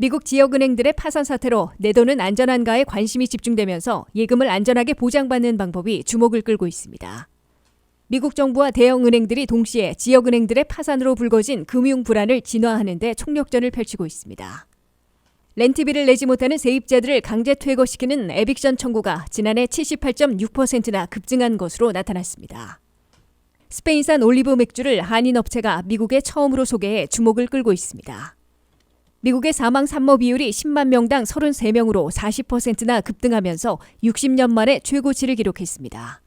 미국 지역은행들의 파산 사태로 내 돈은 안전한가에 관심이 집중되면서 예금을 안전하게 보장받는 방법이 주목을 끌고 있습니다. 미국 정부와 대형 은행들이 동시에 지역은행들의 파산으로 불거진 금융 불안을 진화하는 데 총력전을 펼치고 있습니다. 렌트비를 내지 못하는 세입자들을 강제 퇴거시키는 에빅션 청구가 지난해 78.6%나 급증한 것으로 나타났습니다. 스페인산 올리브 맥주를 한인 업체가 미국에 처음으로 소개해 주목을 끌고 있습니다. 미국의 사망 산모 비율이 10만 명당 33명으로 40%나 급등하면서 60년 만에 최고치를 기록했습니다.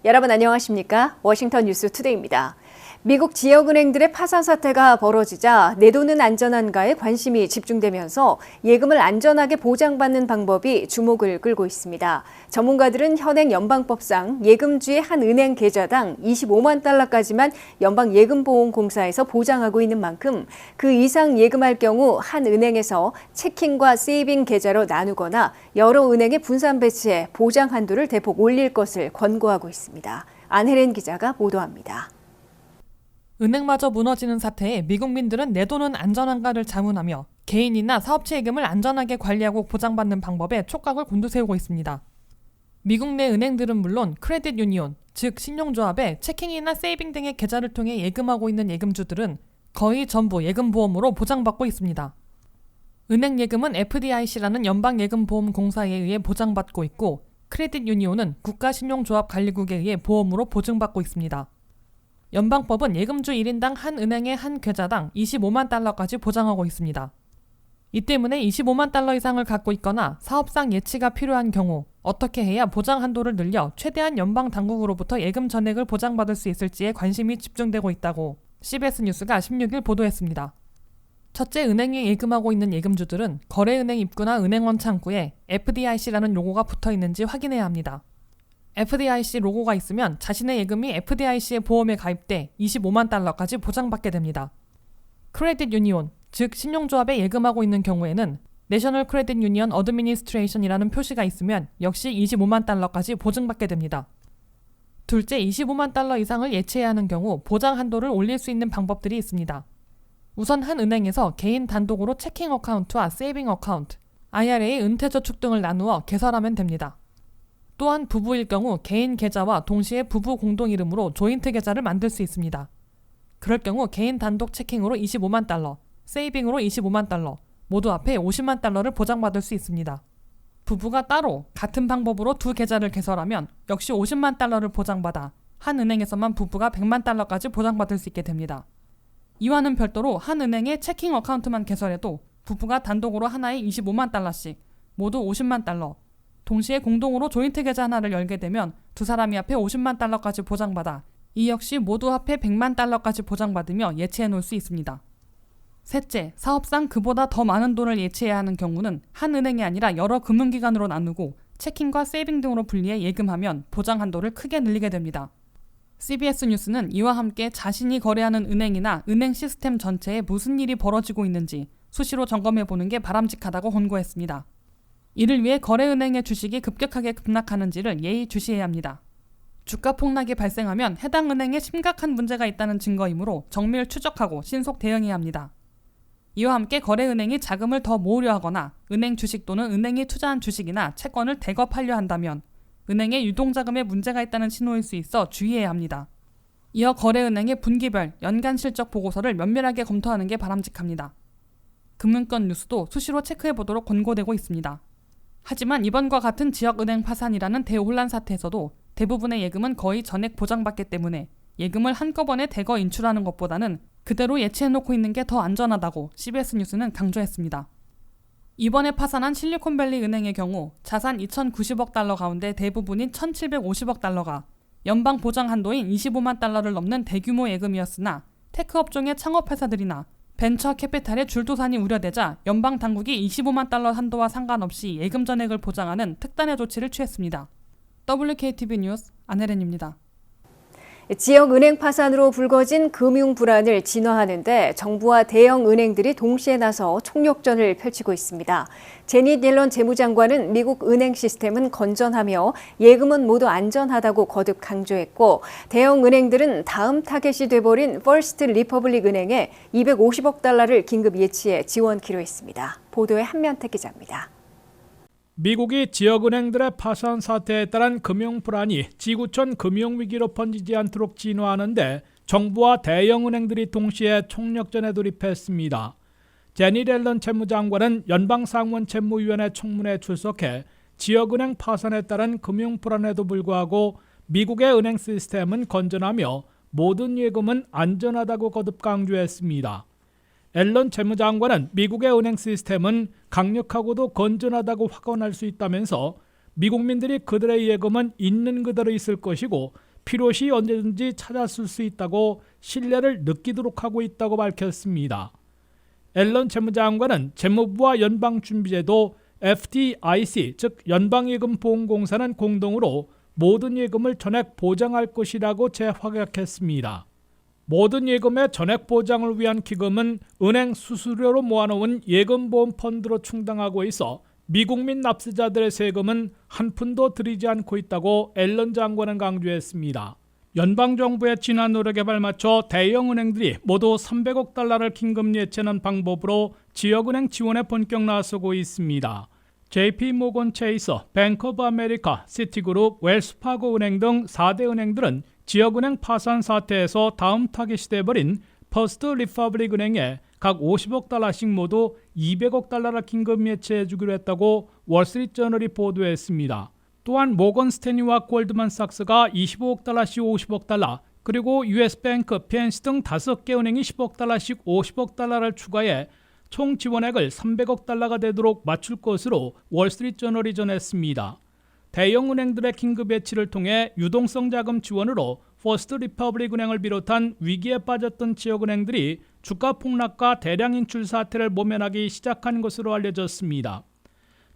여러분 안녕하십니까? 워싱턴 뉴스 투데이입니다. 미국 지역은행들의 파산 사태가 벌어지자 내 돈은 안전한가에 관심이 집중되면서 예금을 안전하게 보장받는 방법이 주목을 끌고 있습니다. 전문가들은 현행 연방법상 예금주의 한 은행 계좌당 25만 달러까지만 연방예금보험공사에서 보장하고 있는 만큼 그 이상 예금할 경우 한 은행에서 체킹과 세이빙 계좌로 나누거나 여러 은행에 분산 배치해 보장 한도를 대폭 올릴 것을 권고하고 있습니다. 안혜린 기자가 보도합니다. 은행마저 무너지는 사태에 미국민들은 내 돈은 안전한가를 자문하며 개인이나 사업체 예금을 안전하게 관리하고 보장받는 방법에 촉각을 곤두세우고 있습니다. 미국 내 은행들은 물론 크레딧 유니온, 즉 신용조합에 체킹이나 세이빙 등의 계좌를 통해 예금하고 있는 예금주들은 거의 전부 예금보험으로 보장받고 있습니다. 은행 예금은 FDIC라는 연방예금보험공사에 의해 보장받고 있고 크레딧 유니온은 국가신용조합관리국에 의해 보험으로 보증받고 있습니다. 연방법은 예금주 1인당 한 은행의 한 계좌당 25만 달러까지 보장하고 있습니다. 이 때문에 25만 달러 이상을 갖고 있거나 사업상 예치가 필요한 경우 어떻게 해야 보장 한도를 늘려 최대한 연방 당국으로부터 예금 전액을 보장받을 수 있을지에 관심이 집중되고 있다고 CBS 뉴스가 16일 보도했습니다. 첫째, 은행에 예금하고 있는 예금주들은 거래은행 입구나 은행원 창구에 FDIC라는 로고가 붙어 있는지 확인해야 합니다. FDIC 로고가 있으면 자신의 예금이 FDIC의 보험에 가입돼 25만 달러까지 보장받게 됩니다. 크레딧 유니온, 즉 신용조합에 예금하고 있는 경우에는 내셔널 크레딧 유니언 어드미니스트레이션이라는 표시가 있으면 역시 25만 달러까지 보증받게 됩니다. 둘째, 25만 달러 이상을 예치해야 하는 경우 보장 한도를 올릴 수 있는 방법들이 있습니다. 우선 한 은행에서 개인 단독으로 체킹 어카운트와 세이빙 어카운트, IRA 은퇴저축 등을 나누어 개설하면 됩니다. 또한 부부일 경우 개인 계좌와 동시에 부부 공동 이름으로 조인트 계좌를 만들 수 있습니다. 그럴 경우 개인 단독 체킹으로 25만 달러, 세이빙으로 25만 달러, 모두 합해 50만 달러를 보장받을 수 있습니다. 부부가 따로 같은 방법으로 두 계좌를 개설하면 역시 50만 달러를 보장받아 한 은행에서만 부부가 100만 달러까지 보장받을 수 있게 됩니다. 이와는 별도로 한 은행에 체킹 어카운트만 개설해도 부부가 단독으로 하나에 25만 달러씩, 모두 50만 달러, 동시에 공동으로 조인트 계좌 하나를 열게 되면 두 사람이 합해 50만 달러까지 보장받아 이 역시 모두 합해 100만 달러까지 보장받으며 예치해 놓을 수 있습니다. 셋째, 사업상 그보다 더 많은 돈을 예치해야 하는 경우는 한 은행이 아니라 여러 금융기관으로 나누고 체킹과 세이빙 등으로 분리해 예금하면 보장 한도를 크게 늘리게 됩니다. CBS 뉴스는 이와 함께 자신이 거래하는 은행이나 은행 시스템 전체에 무슨 일이 벌어지고 있는지 수시로 점검해보는 게 바람직하다고 권고했습니다. 이를 위해 거래은행의 주식이 급격하게 급락하는지를 예의주시해야 합니다. 주가 폭락이 발생하면 해당 은행에 심각한 문제가 있다는 증거이므로 정밀 추적하고 신속 대응해야 합니다. 이와 함께 거래은행이 자금을 더 모으려 하거나 은행 주식 또는 은행이 투자한 주식이나 채권을 대거 팔려 한다면 은행의 유동자금에 문제가 있다는 신호일 수 있어 주의해야 합니다. 이어 거래은행의 분기별 연간 실적 보고서를 면밀하게 검토하는 게 바람직합니다. 금융권 뉴스도 수시로 체크해보도록 권고되고 있습니다. 하지만 이번과 같은 지역은행 파산이라는 대혼란 사태에서도 대부분의 예금은 거의 전액 보장받기 때문에 예금을 한꺼번에 대거 인출하는 것보다는 그대로 예치해놓고 있는 게 더 안전하다고 CBS 뉴스는 강조했습니다. 이번에 파산한 실리콘밸리 은행의 경우 자산 2,090억 달러 가운데 대부분인 1,750억 달러가 연방 보장 한도인 25만 달러를 넘는 대규모 예금이었으나 테크 업종의 창업회사들이나 벤처 캐피탈의 줄도산이 우려되자 연방 당국이 25만 달러 한도와 상관없이 예금 전액을 보장하는 특단의 조치를 취했습니다. WKTV 뉴스 안혜린입니다. 지역 은행 파산으로 불거진 금융 불안을 진화하는데 정부와 대형 은행들이 동시에 나서 총력전을 펼치고 있습니다. 제닛 옐런 재무장관은 미국 은행 시스템은 건전하며 예금은 모두 안전하다고 거듭 강조했고, 대형 은행들은 다음 타겟이 돼버린 퍼스트 리퍼블릭 은행에 250억 달러를 긴급 예치해 지원키로 했습니다. 보도에 한면택 기자입니다. 미국이 지역은행들의 파산 사태에 따른 금융 불안이 지구촌 금융위기로 번지지 않도록 진화하는데 정부와 대형은행들이 동시에 총력전에 돌입했습니다. 제닛 옐런 채무장관은 연방상원채무위원회 청문회에 출석해 지역은행 파산에 따른 금융 불안에도 불구하고 미국의 은행 시스템은 건전하며 모든 예금은 안전하다고 거듭 강조했습니다. 앨런 재무장관은 미국의 은행 시스템은 강력하고도 건전하다고 확언할 수 있다면서 미국민들이 그들의 예금은 있는 그대로 있을 것이고 필요시 언제든지 찾았을 수 있다고 신뢰를 느끼도록 하고 있다고 밝혔습니다. 앨런 재무장관은 재무부와 연방준비제도 FDIC, 즉 연방예금보험공사는 공동으로 모든 예금을 전액 보장할 것이라고 재확약했습니다. 모든 예금의 전액 보장을 위한 기금은 은행 수수료로 모아놓은 예금보험 펀드로 충당하고 있어 미국민 납세자들의 세금은 한 푼도 들이지 않고 있다고 앨런 장관은 강조했습니다. 연방정부의 진화 노력에 발맞춰 대형은행들이 모두 300억 달러를 긴급 예치하는 방법으로 지역은행 지원에 본격 나서고 있습니다. JP모건 체이서, 뱅크 오브 아메리카, 시티그룹, 웰스파고 은행 등 4대 은행들은 지역은행 파산 사태에서 다음 타겟이 돼버린 퍼스트 리퍼블릭 은행에 각 50억 달러씩 모두 200억 달러를 긴급 예치해 주기로 했다고 월스트리트저널이 보도했습니다. 또한 모건 스탠리와 골드만삭스가 25억 달러씩 50억 달러, 그리고 US뱅크, PNC 등 5개 은행이 10억 달러씩 50억 달러를 추가해 총 지원액을 300억 달러가 되도록 맞출 것으로 월스트리트저널이 전했습니다. 대형 은행들의 긴급 예치를 통해 유동성 자금 지원으로 퍼스트 리퍼블릭 은행을 비롯한 위기에 빠졌던 지역은행들이 주가 폭락과 대량 인출 사태를 모면하기 시작한 것으로 알려졌습니다.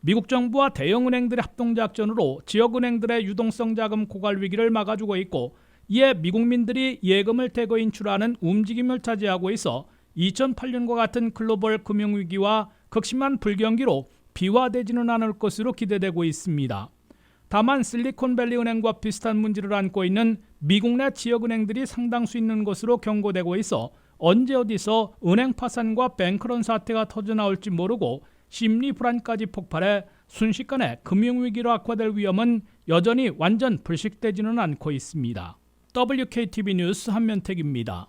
미국 정부와 대형 은행들의 합동작전으로 지역은행들의 유동성 자금 고갈 위기를 막아주고 있고, 이에 미국민들이 예금을 대거 인출하는 움직임을 차지하고 있어 2008년과 같은 글로벌 금융위기와 극심한 불경기로 비화되지는 않을 것으로 기대되고 있습니다. 다만 실리콘밸리 은행과 비슷한 문제를 안고 있는 미국 내 지역은행들이 상당수 있는 것으로 경고되고 있어 언제 어디서 은행 파산과 뱅크런 사태가 터져나올지 모르고 심리 불안까지 폭발해 순식간에 금융위기로 악화될 위험은 여전히 완전 불식되지는 않고 있습니다. WKTV 뉴스 한면택입니다.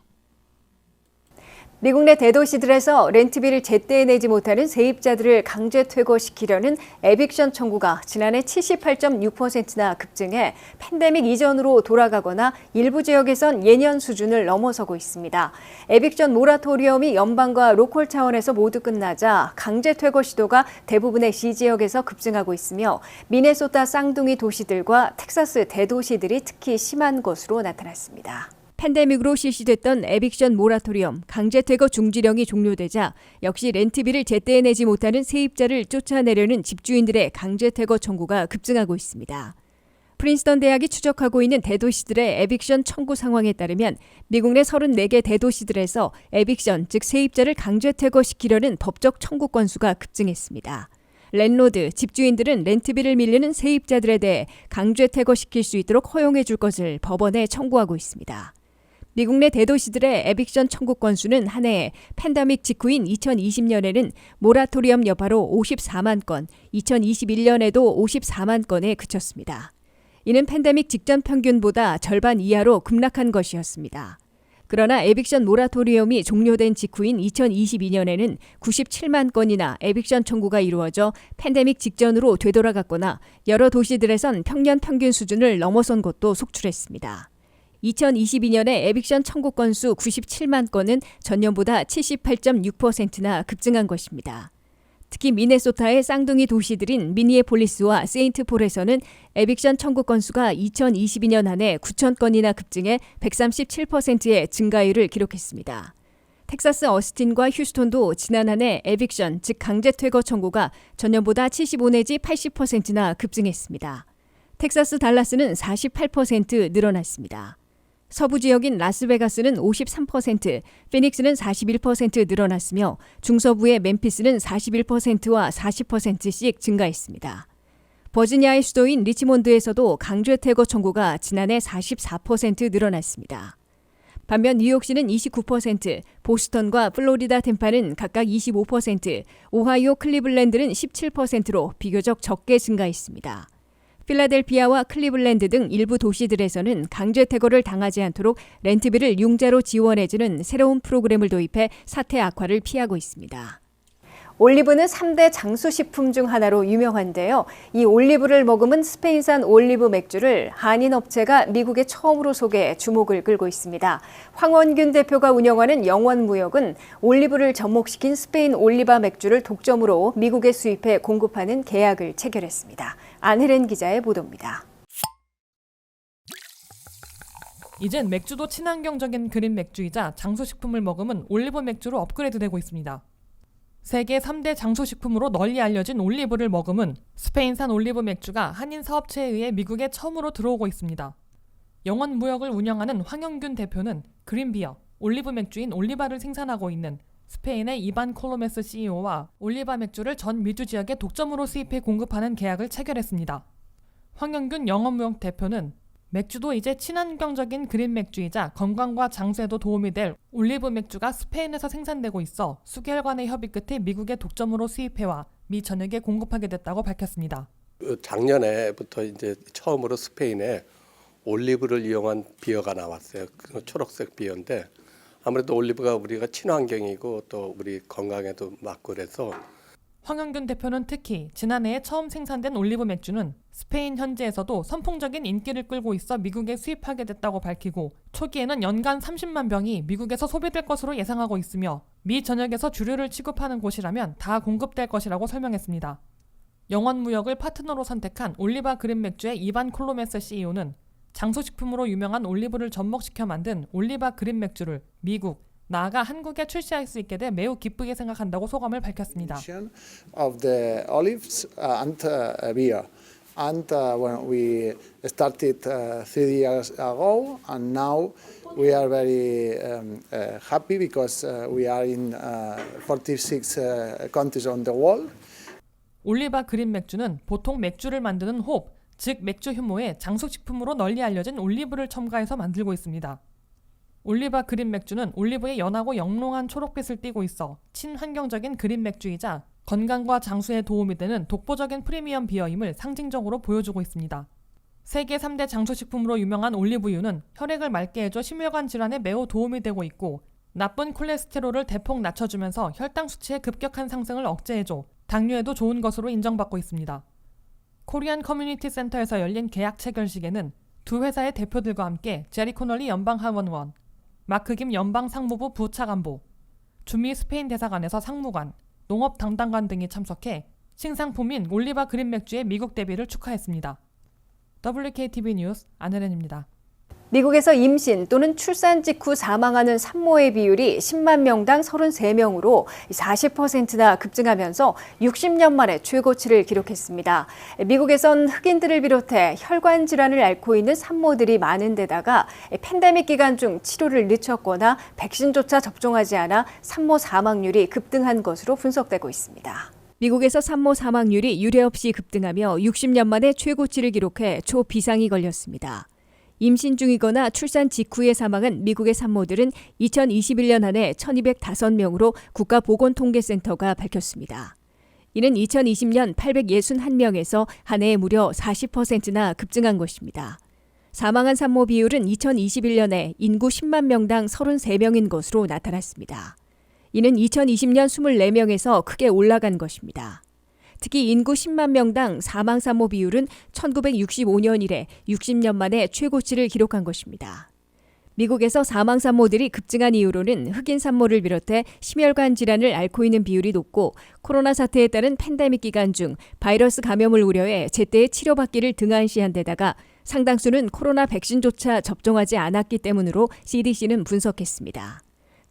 미국 내 대도시들에서 렌트비를 제때 내지 못하는 세입자들을 강제 퇴거시키려는 에빅션 청구가 지난해 78.6%나 급증해 팬데믹 이전으로 돌아가거나 일부 지역에선 예년 수준을 넘어서고 있습니다. 에빅션 모라토리엄이 연방과 로컬 차원에서 모두 끝나자 강제 퇴거 시도가 대부분의 시지역에서 급증하고 있으며 미네소타 쌍둥이 도시들과 텍사스 대도시들이 특히 심한 것으로 나타났습니다. 팬데믹으로 실시됐던 에빅션 모라토리엄, 강제 퇴거 중지령이 종료되자 역시 렌트비를 제때 내지 못하는 세입자를 쫓아내려는 집주인들의 강제 퇴거 청구가 급증하고 있습니다. 프린스턴 대학이 추적하고 있는 대도시들의 에빅션 청구 상황에 따르면 미국 내 34개 대도시들에서 에빅션, 즉 세입자를 강제 퇴거시키려는 법적 청구 건수가 급증했습니다. 랜로드, 집주인들은 렌트비를 밀리는 세입자들에 대해 강제 퇴거시킬 수 있도록 허용해 줄 것을 법원에 청구하고 있습니다. 미국 내 대도시들의 에빅션 청구 건수는 한 해에 팬데믹 직후인 2020년에는 모라토리엄 여파로 54만 건, 2021년에도 54만 건에 그쳤습니다. 이는 팬데믹 직전 평균보다 절반 이하로 급락한 것이었습니다. 그러나 에빅션 모라토리엄이 종료된 직후인 2022년에는 97만 건이나 에빅션 청구가 이루어져 팬데믹 직전으로 되돌아갔거나 여러 도시들에선 평년 평균 수준을 넘어선 것도 속출했습니다. 2022년에 에빅션 청구 건수 97만 건은 전년보다 78.6%나 급증한 것입니다. 특히 미네소타의 쌍둥이 도시들인 미니애폴리스와 세인트폴에서는 에빅션 청구 건수가 2022년 한 해 9천 건이나 급증해 137%의 증가율을 기록했습니다. 텍사스 어스틴과 휴스톤도 지난 한 해 에빅션, 즉 강제 퇴거 청구가 전년보다 75 내지 80%나 급증했습니다. 텍사스 달라스는 48% 늘어났습니다. 서부 지역인 라스베가스는 53%, 피닉스는 41% 늘어났으며 중서부의 멤피스는 41%와 40%씩 증가했습니다. 버지니아의 수도인 리치몬드에서도 강제 퇴거 청구가 지난해 44% 늘어났습니다. 반면 뉴욕시는 29%, 보스턴과 플로리다 템파는 각각 25%, 오하이오 클리블랜드는 17%로 비교적 적게 증가했습니다. 필라델피아와 클리블랜드 등 일부 도시들에서는 강제 퇴거를 당하지 않도록 렌트비를 융자로 지원해주는 새로운 프로그램을 도입해 사태 악화를 피하고 있습니다. 올리브는 3대 장수식품 중 하나로 유명한데요. 이 올리브를 머금은 스페인산 올리브 맥주를 한인 업체가 미국에 처음으로 소개해 주목을 끌고 있습니다. 황원균 대표가 운영하는 영원무역은 올리브를 접목시킨 스페인 올리바 맥주를 독점으로 미국에 수입해 공급하는 계약을 체결했습니다. 안혜린 기자의 보도입니다. 이젠 맥주도 친환경적인 그린 맥주이자 장수식품을 머금은 올리브 맥주로 업그레이드되고 있습니다. 세계 3대 장수식품으로 널리 알려진 올리브를 머금은 스페인산 올리브 맥주가 한인 사업체에 의해 미국에 처음으로 들어오고 있습니다. 영원무역을 운영하는 황영균 대표는 그린비어, 올리브 맥주인 올리바를 생산하고 있는 스페인의 이반 콜로메스 CEO와 올리바 맥주를 전 미주 지역에 독점으로 수입해 공급하는 계약을 체결했습니다. 황영균 영원무역 대표는 맥주도 이제 친환경적인 그린 맥주이자 건강과 장수에도 도움이 될 올리브 맥주가 스페인에서 생산되고 있어 수개월간의 협의 끝에 미국에 독점으로 수입해와 미 전역에 공급하게 됐다고 밝혔습니다. 작년에부터 이제 처음으로 스페인에 올리브를 이용한 비어가 나왔어요. 초록색 비어인데 아무래도 올리브가 우리가 친환경이고 또 우리 건강에도 맞고 그래서 황영균 대표는 특히 지난해에 처음 생산된 올리브 맥주는 스페인 현지에서도 선풍적인 인기를 끌고 있어 미국에 수입하게 됐다고 밝히고 초기에는 연간 30만 병이 미국에서 소비될 것으로 예상하고 있으며 미 전역에서 주류를 취급하는 곳이라면 다 공급될 것이라고 설명했습니다. 영원무역을 파트너로 선택한 올리바 그린 맥주의 이반 콜로메스 CEO는 장수식품으로 유명한 올리브를 접목시켜 만든 올리바 그린 맥주를 미국, 나아가 한국에 출시할 수 있게 돼 매우 기쁘게 생각한다고 소감을 밝혔습니다. Of the olives and beer, and when we started 3 years ago, and now we are very happy because we are in 46 countries on the world. 올리바 그린 맥주는 보통 맥주를 만드는 홉, 즉 맥주 효모에 장수식품으로 널리 알려진 올리브를 첨가해서 만들고 있습니다. 올리바 그린 맥주는 올리브의 연하고 영롱한 초록빛을 띠고 있어 친환경적인 그린 맥주이자 건강과 장수에 도움이 되는 독보적인 프리미엄 비어임을 상징적으로 보여주고 있습니다. 세계 3대 장수식품으로 유명한 올리브유는 혈액을 맑게 해줘 심혈관 질환에 매우 도움이 되고 있고 나쁜 콜레스테롤을 대폭 낮춰주면서 혈당 수치의 급격한 상승을 억제해줘 당뇨에도 좋은 것으로 인정받고 있습니다. 코리안 커뮤니티 센터에서 열린 계약 체결식에는 두 회사의 대표들과 함께 제리 코널리 연방하원의원, 마크 김 연방상무부 부차관보, 주미 스페인 대사관에서 상무관, 농업 담당관 등이 참석해 신상품인 올리바 그린 맥주의 미국 데뷔를 축하했습니다. WKTV 뉴스 안혜련입니다. 미국에서 임신 또는 출산 직후 사망하는 산모의 비율이 10만 명당 33명으로 40%나 급증하면서 60년 만에 최고치를 기록했습니다. 미국에선 흑인들을 비롯해 혈관 질환을 앓고 있는 산모들이 많은 데다가 팬데믹 기간 중 치료를 늦췄거나 백신조차 접종하지 않아 산모 사망률이 급등한 것으로 분석되고 있습니다. 미국에서 산모 사망률이 유례 없이 급등하며 60년 만에 최고치를 기록해 초비상이 걸렸습니다. 임신 중이거나 출산 직후에 사망한 미국의 산모들은 2021년 한 해 1,205명으로 국가보건통계센터가 밝혔습니다. 이는 2020년 861명에서 한 해에 무려 40%나 급증한 것입니다. 사망한 산모 비율은 2021년에 인구 10만 명당 33명인 것으로 나타났습니다. 이는 2020년 24명에서 크게 올라간 것입니다. 특히 인구 10만 명당 사망 산모 비율은 1965년 이래 60년 만에 최고치를 기록한 것입니다. 미국에서 사망 산모들이 급증한 이유로는 흑인 산모를 비롯해 심혈관 질환을 앓고 있는 비율이 높고 코로나 사태에 따른 팬데믹 기간 중 바이러스 감염을 우려해 제때 치료받기를 등한시한 데다가 상당수는 코로나 백신조차 접종하지 않았기 때문으로 CDC는 분석했습니다.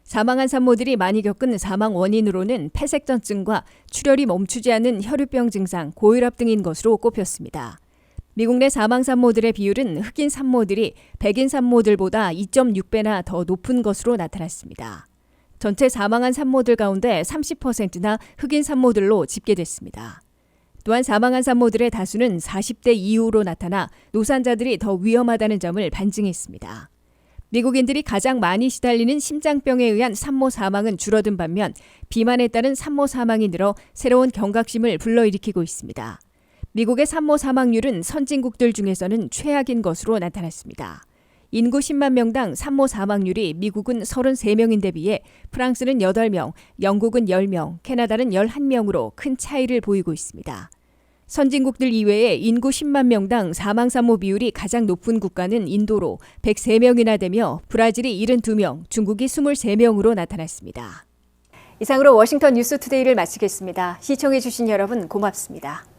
사망한 산모들이 많이 겪은 사망 원인으로는 폐색전증과 출혈이 멈추지 않는 혈유병 증상, 고혈압 등인 것으로 꼽혔습니다. 미국 내 사망 산모들의 비율은 흑인 산모들이 백인 산모들보다 2.6배나 더 높은 것으로 나타났습니다. 전체 사망한 산모들 가운데 30%나 흑인 산모들로 집계됐습니다. 또한 사망한 산모들의 다수는 40대 이후로 나타나 노산자들이 더 위험하다는 점을 반증했습니다. 미국인들이 가장 많이 시달리는 심장병에 의한 산모 사망은 줄어든 반면 비만에 따른 산모 사망이 늘어 새로운 경각심을 불러일으키고 있습니다. 미국의 산모 사망률은 선진국들 중에서는 최악인 것으로 나타났습니다. 인구 10만 명당 산모 사망률이 미국은 33명인데 비해 프랑스는 8명, 영국은 10명, 캐나다는 11명으로 큰 차이를 보이고 있습니다. 선진국들 이외에 인구 10만 명당 사망 산모 비율이 가장 높은 국가는 인도로 103명이나 되며 브라질이 72명, 중국이 23명으로 나타났습니다. 이상으로 워싱턴 뉴스투데이를 마치겠습니다. 시청해주신 여러분 고맙습니다.